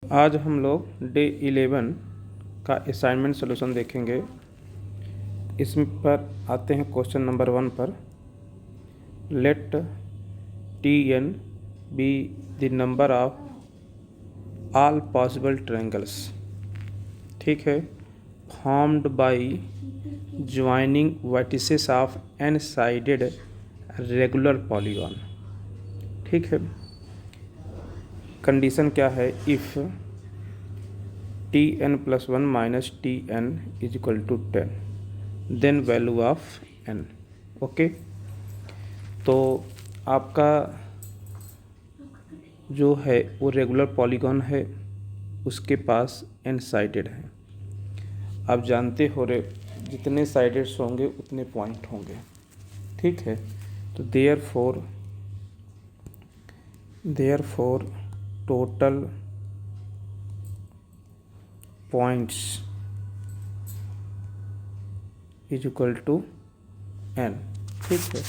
आज हम लोग डे 11 का असाइनमेंट सॉल्यूशन देखेंगे। इसमें पर आते हैं क्वेश्चन नंबर 1 पर। Let Tn be the number of all possible triangles, ठीक है, formed by joining vertices of N sided regular polygon. ठीक है, कंडीशन क्या है? If Tn+1 minus Tn is equal to 10 then value of n। Okay, तो आपका जो है वो रेगुलर पॉलीगॉन है, उसके पास n साइडेड है। आप जानते हो रे, जितने साइडेड्स होंगे उतने पॉइंट होंगे। ठीक है, तो therefore total points is equal to n। ठीक है,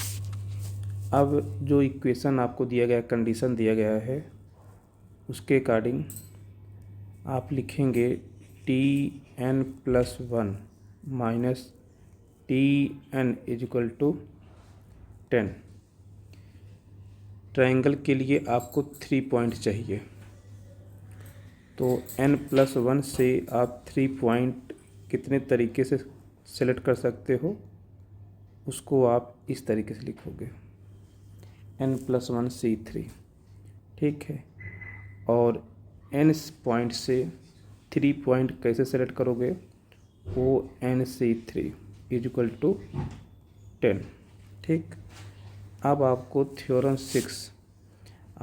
अब जो इक्वेशन आपको दिया गया, कंडीशन दिया गया है, उसके अकॉर्डिंग आप लिखेंगे Tn+1 minus Tn is equal to 10। Triangle के लिए आपको 3 पॉइंट चाहिए, तो n+1 से आप 3 पॉइंट कितने तरीके से सेलेक्ट कर सकते हो, उसको आप इस तरीके से लिखोगे n+1 C3। ठीक है, और n पॉइंट से 3 पॉइंट कैसे सेलेक्ट करोगे? वो NC3 इज इक्वल टू 10। ठीक, अब आपको थ्योरम 6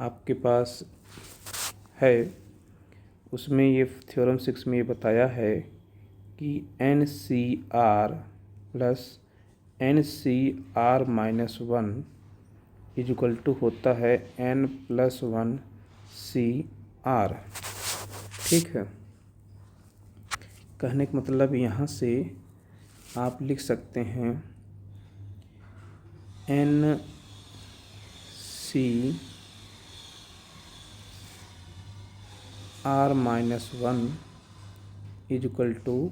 आपके पास है, उसमें ये थ्योरम 6 में ये बताया है कि NCR plus NCR-1 is equal to होता है n+1 CR। ठीक है, कहने का मतलब यहाँ से आप लिख सकते हैं NCR-1 is equal to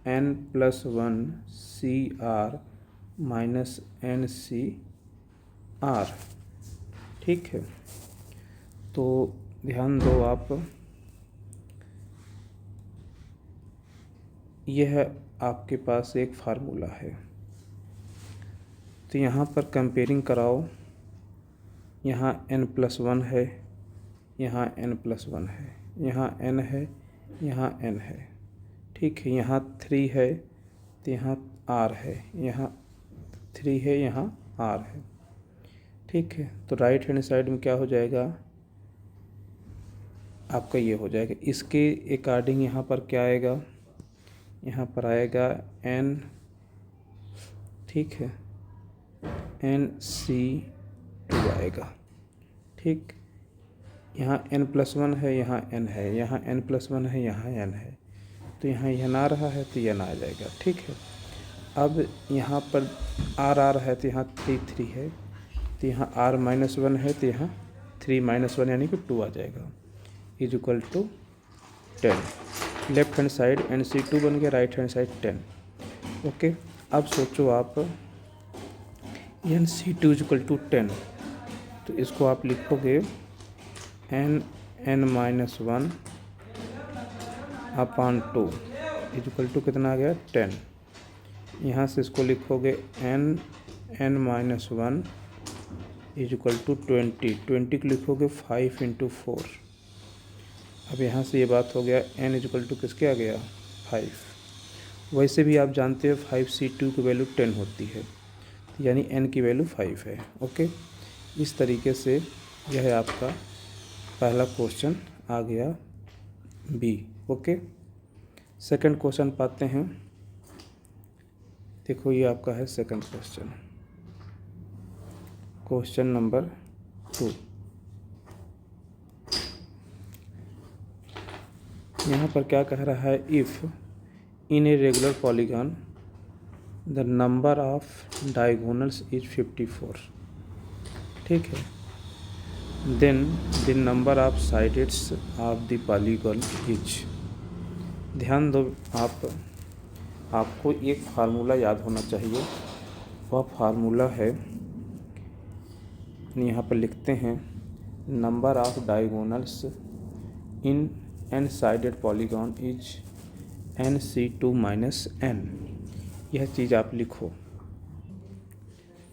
n+1 CR minus NCR। ठीक है, तो ध्यान दो आप, यह आपके पास एक फार्मूला है, तो यहाँ पर कंपेयरिंग कराओ। यहाँ n+1 है, यहाँ n+1 है, यहाँ n है, यहाँ n है। ठीक है, यहाँ 3 है तो यहाँ R है, यहाँ 3 है, यहाँ R है। ठीक है, तो राइट हैंड साइड में क्या हो जाएगा आपका? ये हो जाएगा। इसके अकॉर्डिंग यहाँ पर क्या आएगा? यहाँ पर आएगा n। ठीक है, NC2 आएगा। ठीक, यहाँ n+1 है, यहाँ n है, यहाँ n+1 है, यहाँ n है, तो यहाँ n आ रहा है तो n आ जाएगा। ठीक है, अब यहाँ पर R है तो यहाँ 3 है, तो यहाँ R-1 है तो यहाँ 3-1 यानी कि 2 आ जाएगा, is equal to 10। Left hand side NC2 बन गया, राइट हैंड साइड 10। ओके, अब सोचो आप NC2 इज इक्वल टू 10, तो इसको आप लिखोगे n-1 upon 2 is equal to कितना आ गया? 10। यहाँ से इसको लिखोगे n-1 इज इक्वल टू 20 को लिखोगे 5 × 4। अब यहाँ से ये बात हो गया n इज इक्वल टू किसके आ गया? 5। वैसे भी आप जानते हो 5C2 की वैल्यू 10 होती है, यानी n की वैल्यू 5 है। ओके, इस तरीके से यह है आपका पहला क्वेश्चन आ गया B। ओके, सेकंड क्वेश्चन पाते हैं। देखो, ये आपका है सेकंड क्वेश्चन, क्वेश्चन नंबर 2। यहाँ पर क्या कह रहा है? If in a regular polygon the number of diagonals is 54। ठीक है, then the number of sides of the polygon is. ध्यान दो, आपको एक फार्मूला याद होना चाहिए। वह फार्मूला है, यहाँ पर लिखते हैं, number of diagonals in an sided polygon is NC2 - n। यह चीज़ आप लिखो।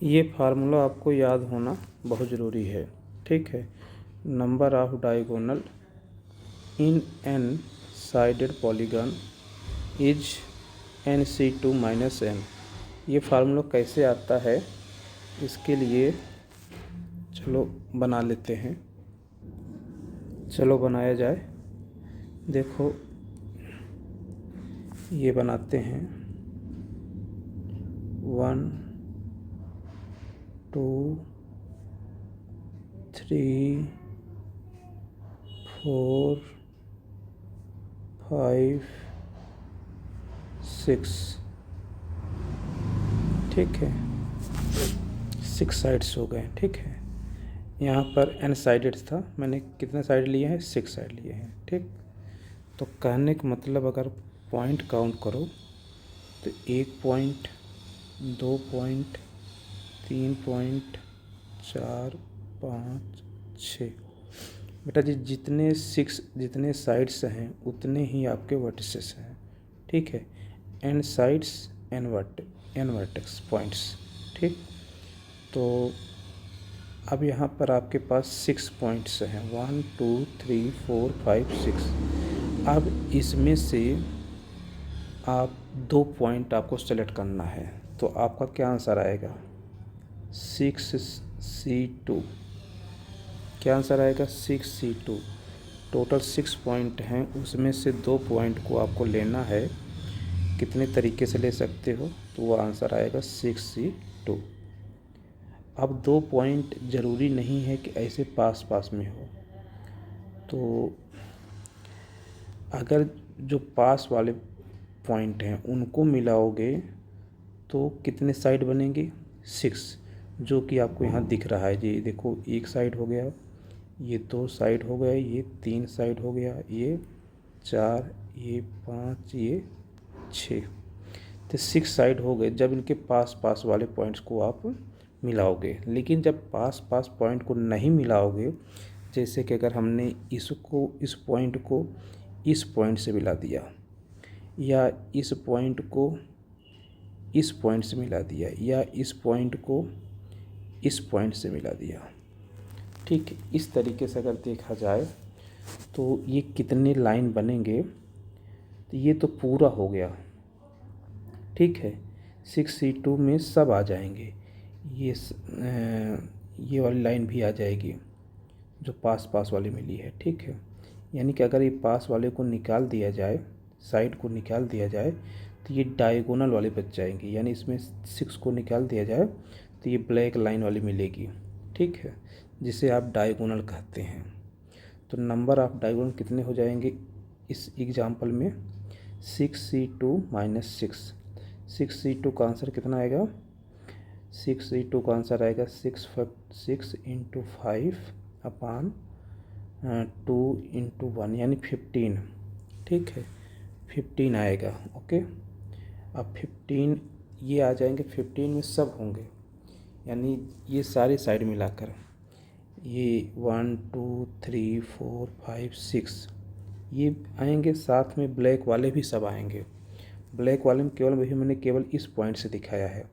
ये फार्मूला आपको याद होना बहुत ज़रूरी है, ठीक है। Number of diagonal in an sided polygon is NC2 - n। ये फार्मूला कैसे आता है, इसके लिए चलो बना लेते हैं। चलो बनाया जाए। देखो ये बनाते हैं, 1 2 3 4 5 6, ठीक है। 6 साइड्स हो गए, ठीक है। यहाँ पर n साइडेड था, मैंने कितने साइड लिए हैं, 6 साइड लिए हैं, ठीक। तो कहने का मतलब अगर पॉइंट काउंट करो तो 1 पॉइंट, 2 पॉइंट, 3 पॉइंट, 4 5 6। बेटा जी जितने साइड्स हैं उतने ही आपके वर्टिसेस हैं, ठीक है। n sides n vertex points, ठीक। तो अब यहाँ पर आपके पास 6 पॉइंट्स हैं, 1 2 3 4 5 6। अब इसमें से आप 2 पॉइंट आपको सेलेक्ट करना है, तो आपका क्या आंसर आएगा, 6C2। क्या आंसर आएगा, 6C2। टोटल 6 पॉइंट हैं, उसमें से 2 पॉइंट को आपको लेना है। कितने तरीके से ले सकते हो, तो वो आंसर आएगा 6C2। अब 2 पॉइंट ज़रूरी नहीं है कि ऐसे पास पास में हो, तो अगर जो पास वाले पॉइंट हैं उनको मिलाओगे तो कितने साइड बनेंगे, 6, जो कि आपको यहाँ दिख रहा है जी। देखो, एक साइड हो गया, ये 2 साइड हो गया, ये 3 साइड हो गया, ये 4, ये 5, ये 6। तो 6 साइड हो गए जब इनके पास पास वाले पॉइंट्स को आप मिलाओगे। लेकिन जब पास पास पॉइंट को नहीं मिलाओगे, जैसे कि अगर हमने इस पॉइंट को इस पॉइंट से मिला दिया, या इस पॉइंट को इस पॉइंट से मिला दिया, या इस पॉइंट को इस पॉइंट से मिला दिया, ठीक। इस तरीके से अगर देखा जाए तो ये कितने लाइन बनेंगे, तो ये तो पूरा हो गया, ठीक है। 6C2 में सब आ जाएंगे, ये वाली लाइन भी आ जाएगी जो पास पास वाली मिली है, ठीक है। यानी कि अगर ये पास वाले को निकाल दिया जाए, साइड को निकाल दिया जाए, तो ये डायगोनल वाले बच जाएंगे। यानी इसमें 6 को निकाल दिया जाए तो ये ब्लैक लाइन वाली मिलेगी, ठीक है, जिसे आप डायगोनल कहते हैं। तो नंबर ऑफ डायगोनल कितने हो जाएंगे इस एग्जाम्पल में, 6C2 - 6। 6C2 का आंसर कितना आएगा, 6C2 का आंसर आएगा 6 × 5/2 × 1 यानी 15, ठीक है। 15 आएगा, ओके। अब 15 ये आ जाएंगे, 15 में सब होंगे, यानी ये सारे साइड मिलाकर ये 1 2 3 4 5 6 ये आएंगे। साथ में ब्लैक वाले भी सब आएंगे। ब्लैक वाले में मैंने केवल इस पॉइंट से दिखाया है।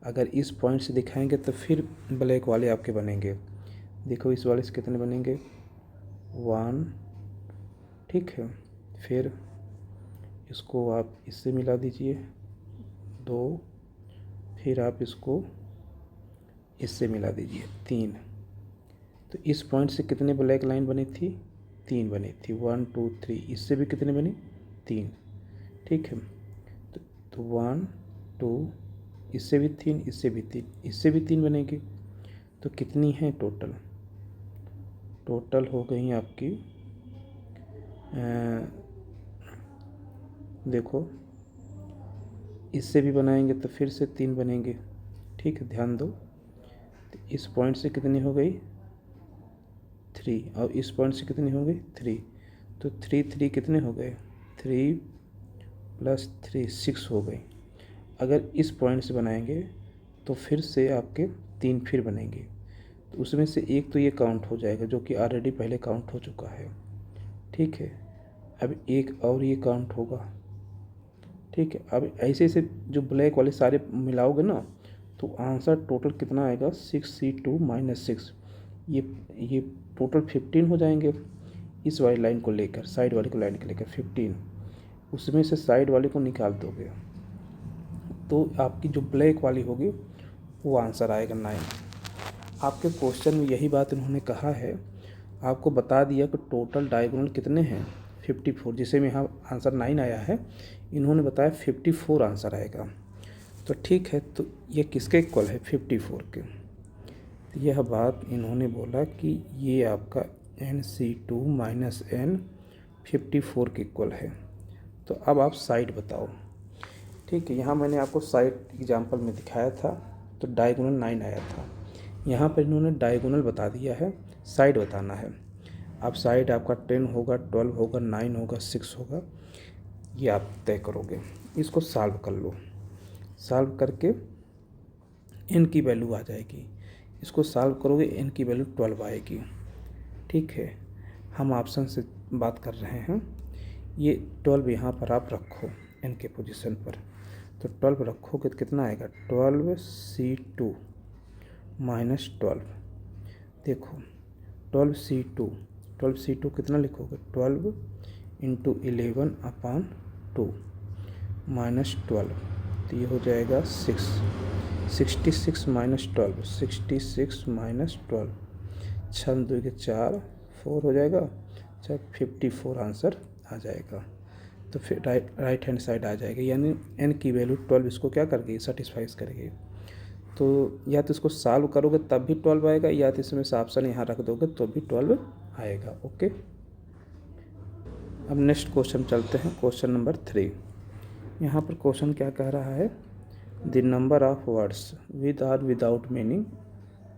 अगर इस पॉइंट से दिखाएंगे तो फिर ब्लैक वाले आपके बनेंगे। देखो इस वाले से कितने बनेंगे, 1, ठीक है। फिर इसको आप इससे मिला दीजिए, 2, फिर आप इसको इससे मिला दीजिए, 3। तो इस पॉइंट से कितने ब्लैक लाइन बनी थी, 3 बनी थी, 1 2 3। इससे भी कितने बने, 3, ठीक है। तो 1 2, इससे भी 3, इससे भी 3, इससे भी 3 बनेगी। तो कितनी है टोटल हो गई आपकी, देखो इससे भी बनाएंगे तो फिर से 3 बनेंगे, ठीक है। ध्यान दो, तो इस पॉइंट से कितनी हो गई, 3 और इस पॉइंट से कितनी हो गई 3, तो 3 कितने हो गए 3 + 3 6 हो गई। अगर इस पॉइंट से बनाएंगे तो फिर से आपके 3 फिर बनेंगे, तो उसमें से एक तो ये काउंट हो जाएगा जो कि ऑलरेडी पहले काउंट हो चुका है। ठीक है, अब एक और ये काउंट होगा। ठीक है, अब ऐसे ऐसे जो ब्लैक वाले सारे मिलाओगे ना तो आंसर टोटल कितना आएगा 6C2 - 6, ये टोटल 15 हो जाएंगे। इस वाली लाइन को लेकर, साइड वाले को लाइन को लेकर 15, उसमें से साइड वाले को निकाल दोगे तो आपकी जो ब्लैक वाली होगी वो आंसर आएगा 9। आपके क्वेश्चन में यही बात इन्होंने कहा है, आपको बता दिया कि टोटल डायगोनल कितने हैं 54, जिसे में यहाँ आंसर 9 आया है, इन्होंने बताया 54 आंसर आएगा। तो ठीक है, तो ये किसके इक्वल है 54 के। तो यह बात इन्होंने बोला कि ये आपका NC2 - N 54 के इक्वल है। तो अब आप साइड बताओ। ठीक है, यहाँ मैंने आपको साइड एग्जाम्पल में दिखाया था तो डायगोनल 9 आया था, यहाँ पर इन्होंने डायगोनल बता दिया है, साइड बताना है। अब साइड आपका 10 होगा, 12 होगा, 9 होगा, 6 होगा, ये आप तय करोगे। इसको सॉल्व कर लो, सॉल्व करके n की वैल्यू आ जाएगी। इसको सॉल्व करोगे n की वैल्यू 12 आएगी। ठीक है, हम ऑप्शन से बात कर रहे हैं, ये 12 यहाँ पर आप रखो n के पोजीशन पर, तो 12 रखोगे तो कितना आएगा 12C2 - 12। देखो 12C2 कितना लिखोगे 12 × 11/2 -12, तो ये हो जाएगा 6, 66 - 12, 66 - 12, 6 2 के 4, 4 हो जाएगा, अच्छा 54 आंसर आ जाएगा। तो फिर राइट हैंड साइड आ जाएगा, यानी n की वैल्यू 12 इसको क्या करेगी सेटिस्फाइज करेगी। तो या तो इसको सॉल्व करोगे तब भी 12 आएगा, या तो इसमें से ऑप्शन यहाँ रख दोगे तो भी 12 आएगा। ओके, अब नेक्स्ट क्वेश्चन चलते हैं, क्वेश्चन नंबर 3। यहाँ पर क्वेश्चन क्या कह रहा है, the number of words with और without meaning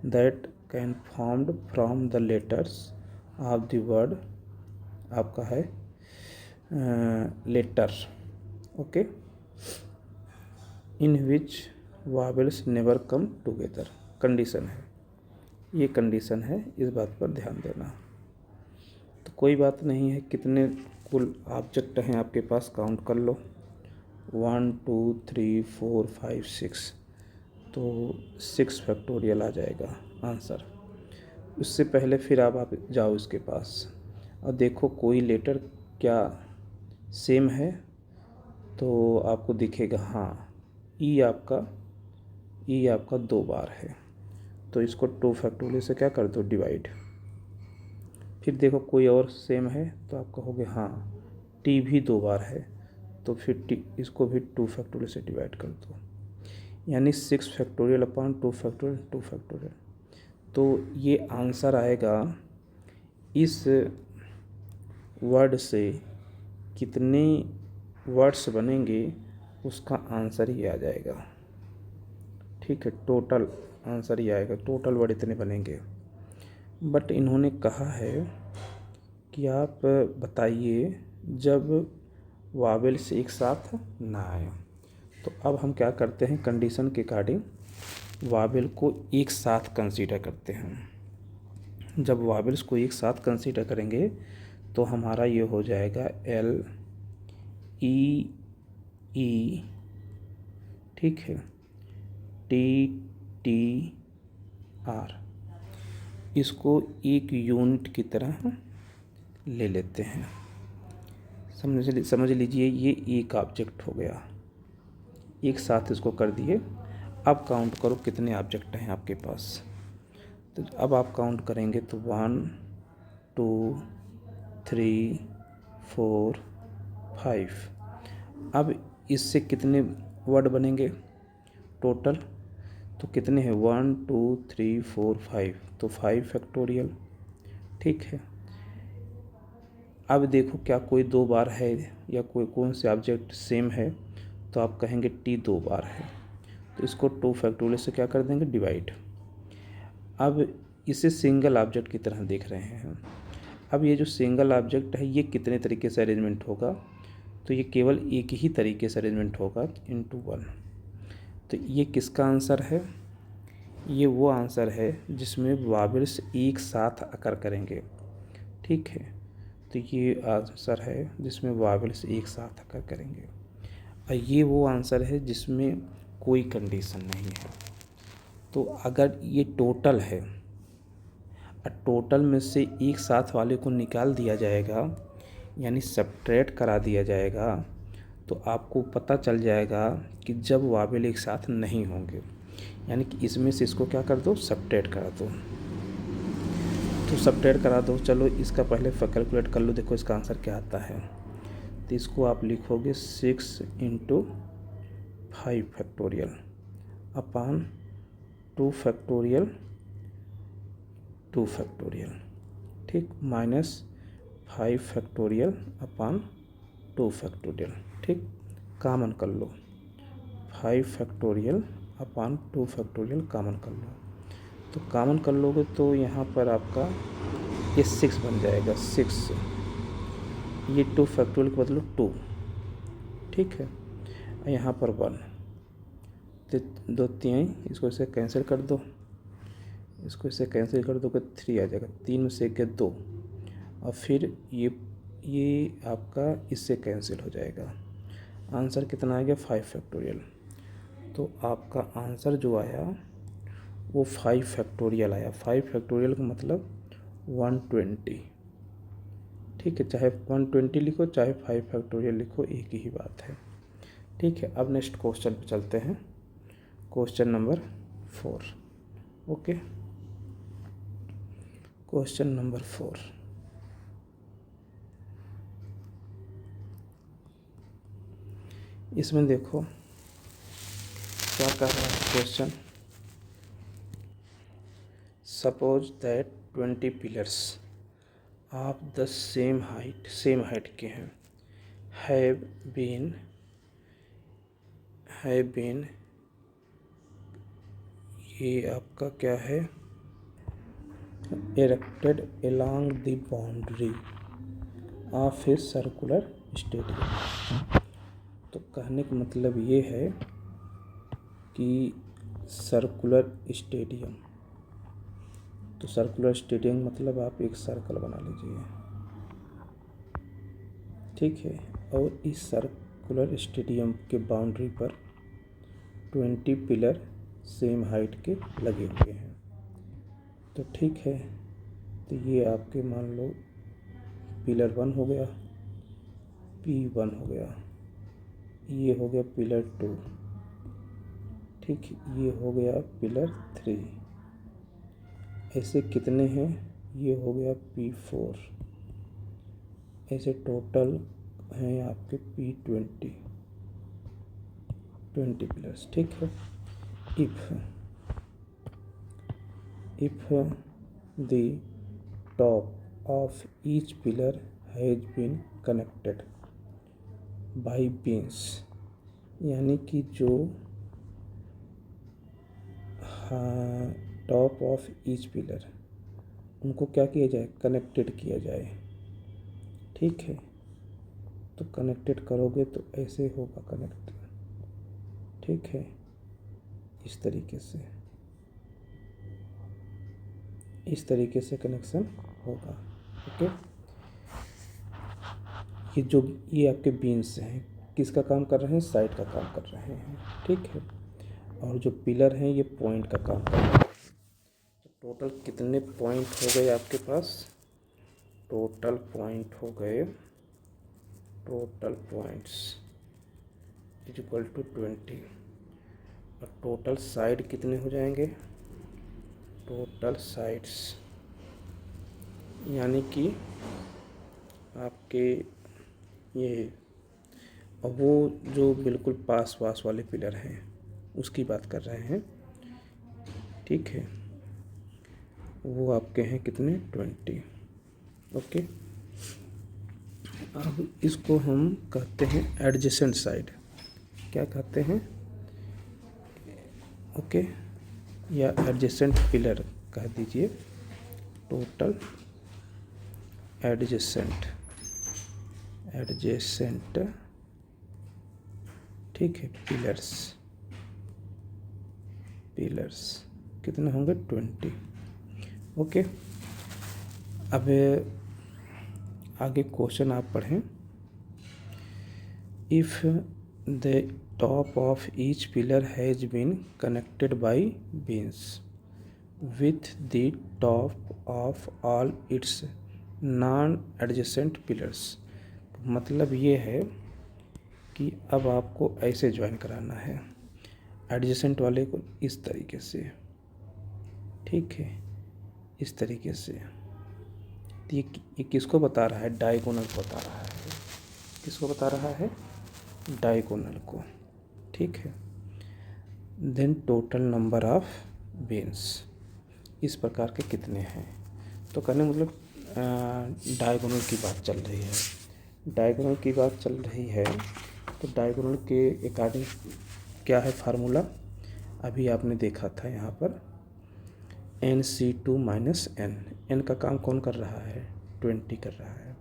that can formed from the letters of the word, आपका है letter, okay, in which vowels never come together. Condition है, ये कंडीशन है, इस बात पर ध्यान देना। तो कोई बात नहीं है, कितने कुल ऑब्जेक्ट हैं आपके पास काउंट कर लो, 1 2 3 4 5 6, तो 6 फैक्टोरियल आ जाएगा आंसर। उससे पहले फिर आप जाओ इसके पास और देखो कोई लेटर क्या सेम है, तो आपको दिखेगा हाँ ई आपका 2 बार है, तो इसको 2 फैक्टोरियल से क्या कर दो डिवाइड। फिर देखो कोई और सेम है तो आप कहोगे हाँ टी भी 2 बार है, तो फिर इसको भी 2 फैक्टोरियल से डिवाइड कर दो, यानी 6 फैक्टोरियल अपॉन 2 फैक्टोरियल 2 फैक्टोरियल। तो ये आंसर आएगा, इस वर्ड से कितने वर्ड्स बनेंगे उसका आंसर ही आ जाएगा। ठीक है, टोटल आंसर ही आएगा, टोटल वर्ड इतने बनेंगे। बट इन्होंने कहा है कि आप बताइए जब वावेल्स एक साथ ना आए। तो अब हम क्या करते हैं, कंडीशन के अकॉर्डिंग वावेल को एक साथ कंसीडर करते हैं। जब वावेल्स को एक साथ कंसीडर करेंगे तो हमारा ये हो जाएगा L E E, ठीक है, T T R, इसको एक यूनिट की तरह ले लेते हैं। समझ लीजिए ये एक ऑब्जेक्ट हो गया, एक साथ इसको कर दिए। अब काउंट करो कितने ऑब्जेक्ट हैं आपके पास। तो अब आप काउंट करेंगे तो 1 2 3 4 5। अब इससे कितने वर्ड बनेंगे टोटल, तो कितने हैं 1 2 3 4 5, तो 5 फैक्टोरियल। ठीक है, अब देखो क्या कोई 2 बार है या कोई कौन से ऑब्जेक्ट सेम है, तो आप कहेंगे टी 2 बार है, तो इसको 2 फैक्टोरियल से क्या कर देंगे डिवाइड। अब इसे सिंगल ऑब्जेक्ट की तरह देख रहे हैं हम। अब ये जो सिंगल ऑब्जेक्ट है ये कितने तरीके से अरेंजमेंट होगा, तो ये केवल एक ही तरीके से अरेंजमेंट होगा, इंटू 1। तो ये किसका आंसर है? ये वो आंसर है जिसमें वावेल्स एक साथ अकर करेंगे। ठीक है, तो ये आंसर है जिसमें वावेल्स एक साथ अकर करेंगे। और ये वो आंसर है जिसमें कोई कंडीशन नहीं है। तो अगर ये टोटल है और टोटल में से एक साथ वाले को निकाल दिया जाएगा, यानी सब्ट्रैक्ट करा दिया जाएगा, तो आपको पता चल जाएगा कि जब वावेल एक साथ नहीं होंगे, यानी कि इसमें से इसको क्या कर दो, सब्ट्रैक्ट करा दो। तो सब्ट्रैक्ट करा दो, चलो इसका पहले कैलकुलेट कर लो, देखो इसका आंसर क्या आता है। तो इसको आप लिखोगे 6 × 5 फैक्टोरियल अपान 2 फैक्टोरियल 2 फैक्टोरियल, ठीक, माइनस 5 फैक्टोरियल अपान 2 फैक्टोरियल, ठीक, कॉमन कर लो 5 फैक्टोरियल अपान 2 फैक्टोरियल कॉमन कर लो। तो कॉमन कर लोगे तो यहाँ पर आपका ये 6 बन जाएगा, 6, ये 2 फैक्टोरियल के बदलो 2, ठीक है, यहाँ पर 1, तो 2 3, इसको इसे कैंसिल कर दो, इसको इसे कैंसिल कर दो, 3 आ जाएगा, 3 में से 1 2, और फिर ये आपका इससे कैंसिल हो जाएगा। आंसर कितना आ गया, 5 फैक्टोरियल। तो आपका आंसर जो आया वो 5 फैक्टोरियल आया। 5 फैक्टोरियल का मतलब 120, ठीक है, चाहे 120 लिखो चाहे 5 फैक्टोरियल लिखो, एक ही बात है। ठीक है, अब नेक्स्ट क्वेश्चन पे चलते हैं, question number 4। Okay, question number 4। इसमें देखो क्या कर रहा है question. Suppose that 20 pillars of the same height के हैं हैव बीन ये आपका क्या है, erected along the boundary of a circular stadium। तो कहने का मतलब ये है कि सर्कुलर स्टेडियम, तो सर्कुलर स्टेडियम मतलब आप एक सर्कल बना लीजिए, ठीक है, और इस सर्कुलर स्टेडियम के बाउंड्री पर 20 पिलर सेम हाइट के लगे हुए हैं। तो ठीक है, तो ये आपके मान लो पिलर 1 हो गया, P1 हो गया, ये हो गया पिलर 2, ठीक, ये हो गया पिलर 3, ऐसे कितने हैं, ये हो गया P4, ऐसे टोटल हैं आपके P20 पिलर्स। ठीक है, if the top of each pillar has been connected by beams, यानी कि जो टॉप ऑफ ईच पिलर उनको क्या किया जाए, कनेक्टेड किया जाए। ठीक है, तो कनेक्टेड करोगे तो ऐसे होगा कनेक्ट, ठीक है, इस तरीके से कनेक्शन होगा। ओके, ये आपके बीन्स हैं, किसका काम कर रहे हैं, साइड का काम कर रहे हैं, ठीक है, और जो पिलर हैं ये पॉइंट का काम कर रहे हैं। तो टोटल कितने पॉइंट हो गए आपके पास, टोटल पॉइंट हो गए, total points is equal to 20, और टोटल साइड कितने हो जाएंगे, टोटल साइड्स यानी कि आपके ये, और वो जो बिल्कुल पास वाले पिलर हैं उसकी बात कर रहे हैं, ठीक है, वो आपके हैं कितने, 20। ओके, अब इसको हम कहते हैं एडजेसेंट साइड, क्या कहते हैं, ओके, या एडजेसेंट पिलर कह दीजिए, टोटल एडजेसेंट, ठीक है, पिलर्स कितने होंगे 20। ओके, अब आगे क्वेश्चन आप पढ़ें। If the top of each pillar has been connected by beams with the top of all its non adjacent pillars. मतलब ये है कि अब आपको ऐसे ज्वाइन कराना है एडजेसेंट वाले को इस तरीके से, ठीक है, इस तरीके से। ये किसको बता रहा है? डायगोनल को बता रहा है। किसको बता रहा है? डायगोनल को, ठीक है। Then total number of beams इस प्रकार के कितने हैं। तो कहने मतलब डायगोनल की बात चल रही है। डायगोनल की बात चल रही है तो डायगोनल के अकॉर्डिंग क्या है फार्मूला? अभी आपने देखा था यहाँ पर NC2 माइनस एन का काम कौन कर रहा है? 20 कर रहा है।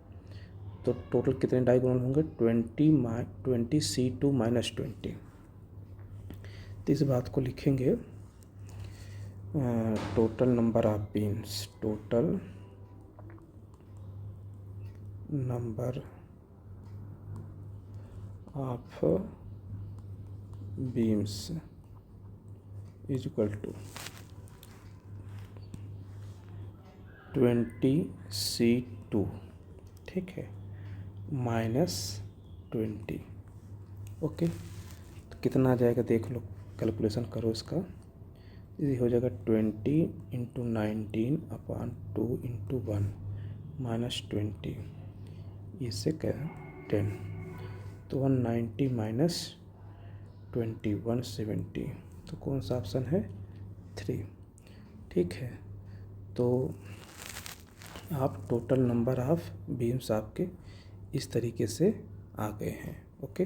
तो टोटल कितने डायगोनल होंगे? 20C2 minus 20। तो इस बात को लिखेंगे total number of beams, total number of beams is equal to 20C2, ठीक है, माइनस 20। ओके, तो कितना आ जाएगा देख लो, कैलकुलेशन करो इसका। ये हो जाएगा 20 इंटू 19 अपॉन 2 इंटू 1 माइनस 20, इससे क्या 10। तो 190 माइनस 20 170। तो कौन सा ऑप्शन है? 3, ठीक है। तो आप टोटल नंबर ऑफ बीम्स आपके इस तरीके से आ गए हैं। ओके।